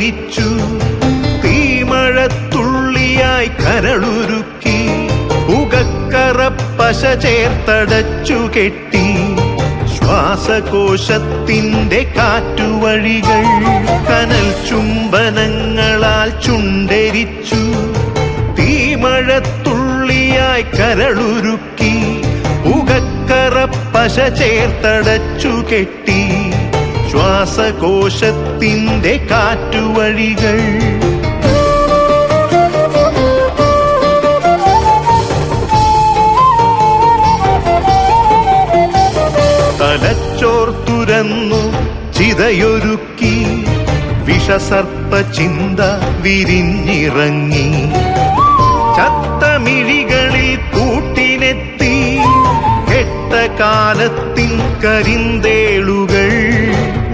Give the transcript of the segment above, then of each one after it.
ചുണ്ടെരിച്ചു. തീമഴത്തുള്ളിയായി കരളുരുക്കി പുകക്കറപ്പശ ചേർത്തടച്ചു കെട്ടി. ശ്വാസകോശത്തിന്റെ കാറ്റുവഴികൾ കനൽ ചുംബനങ്ങളാൽ ചുണ്ടെരിച്ചു. തീമഴത്തുള്ളിയായി കരളുരുക്കി പുകക്കറപ്പശ ചേർത്തടച്ചു കെട്ടി. ശ്വാസകോശത്തിന്റെ കാറ്റുവഴികൾ തലച്ചോർത്തുരന്നു ചിതയൊരുക്കി. വിഷസർപ്പ ചിന്ത വിരിഞ്ഞിറങ്ങി. ചത്തമിഴികളിൽ കൂട്ടിനെത്തി. കെട്ടകാലത്തിൻ കരിന്തേളുകൾ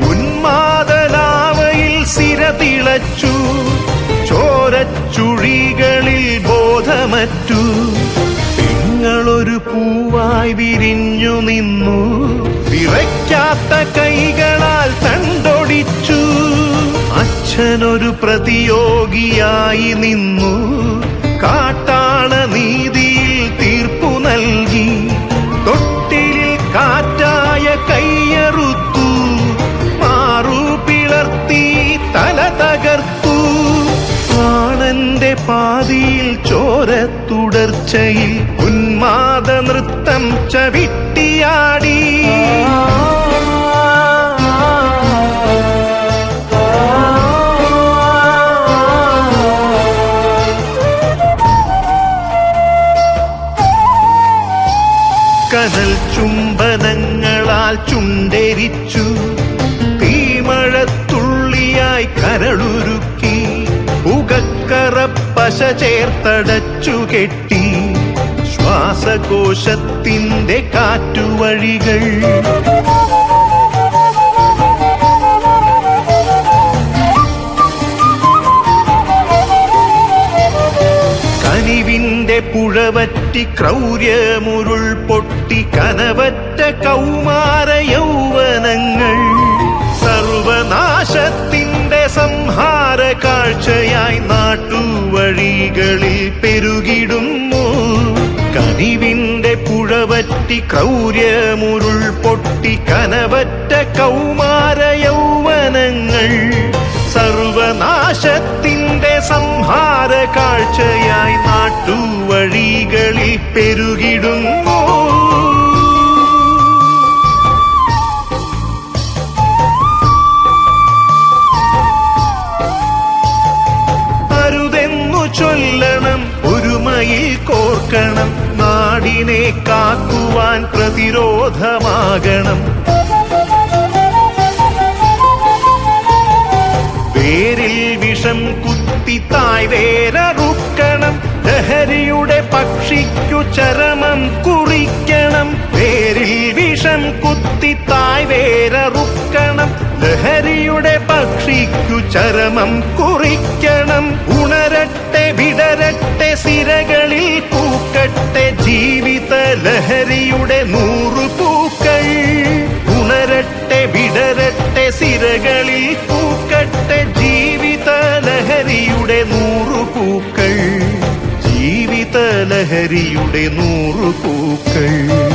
ഉന്മാദലാവയിൽ സിരതിളച്ചു. ചോരച്ചുഴികളിൽ ബോധമറ്റു. പെങ്ങളൊരു പൂവായി വിരിഞ്ഞു നിന്നു. വിറയ്ക്കാത്ത കൈകളാൽ തണ്ടൊടിച്ചു. അച്ഛനൊരു പ്രതിയോഗിയായി നിന്നു. കാട്ടാള നീതിയിൽ തീർപ്പു നൽകി. തൊട്ടിലിൽ കാറ്റായ കൈയറുത്തു. മാറു പിളർത്തി തല തകർത്തു. പ്രാണന്റെ പാതിയിൽ ചോര തുടർച്ചയിൽ ഉന്മാദ നൃത്തം ചവിട്ടിയാടി. കനൽ ചുംബനങ്ങളാൽ ചുണ്ടെരിച്ചു. തീമഴത്തുള്ളിയായി കരളുരുക്കി പുകക്കറപ്പശ ചേർത്തടച്ചു കെട്ടി. ശ്വാസകോശത്തിന്റെ കാറ്റുവഴികൾ കനിവിന്റെ പുഴവറ്റി ക്രൗര്യമുരുൾ പൊട്ടി. കനവറ്റ കൗമാര യൗവനങ്ങൾ സർവനാശത്തിന്റെ സംഹാര കാഴ്ചയായി നാട്ടുവഴികളിൽ പെരുകിടുന്നു. കനിവിന്റെ പുഴവറ്റി ക്രൗര്യമുരുൾ പൊട്ടി. കനവറ്റ കൗമാര യൗവനങ്ങൾ സർവനാശത്തിന്റെ സംഹാര കാഴ്ചയായി നാട്ടുവഴികളിൽ പെരുകിടുന്നു. അരുതെന്നു ചൊല്ലണം, ഒരുമയിൽ കോർക്കണം. നാടിനെ കാക്കുവാൻ പ്രതിരോധമാകണം. വേരിൽ വിഷം കുത്തി തായ് വേരറുക്കണം. ലഹരിയുടെ പക്ഷിക്കു ചരമം കുറിക്കണം. വേരിൽ വിഷം കുത്തി തായ് വേരറുക്കണം. ലഹരിയുടെ പക്ഷിക്കു ചരമം കുറിക്കണം. ഉണരട്ടെ വിടരട്ടെ സിരകളിൽ പൂക്കട്ടെ ജീവിത ലഹരിയുടെ 100 പൂക്കൾ. ഉണരട്ടെ വിടരട്ടെ സിരകളിൽ പൂക്കട്ടെ ജീവിത ലഹരിയുടെ 100 പൂക്കൾ. ജീവിത ലഹരിയുടെ 100 പൂക്കൾ.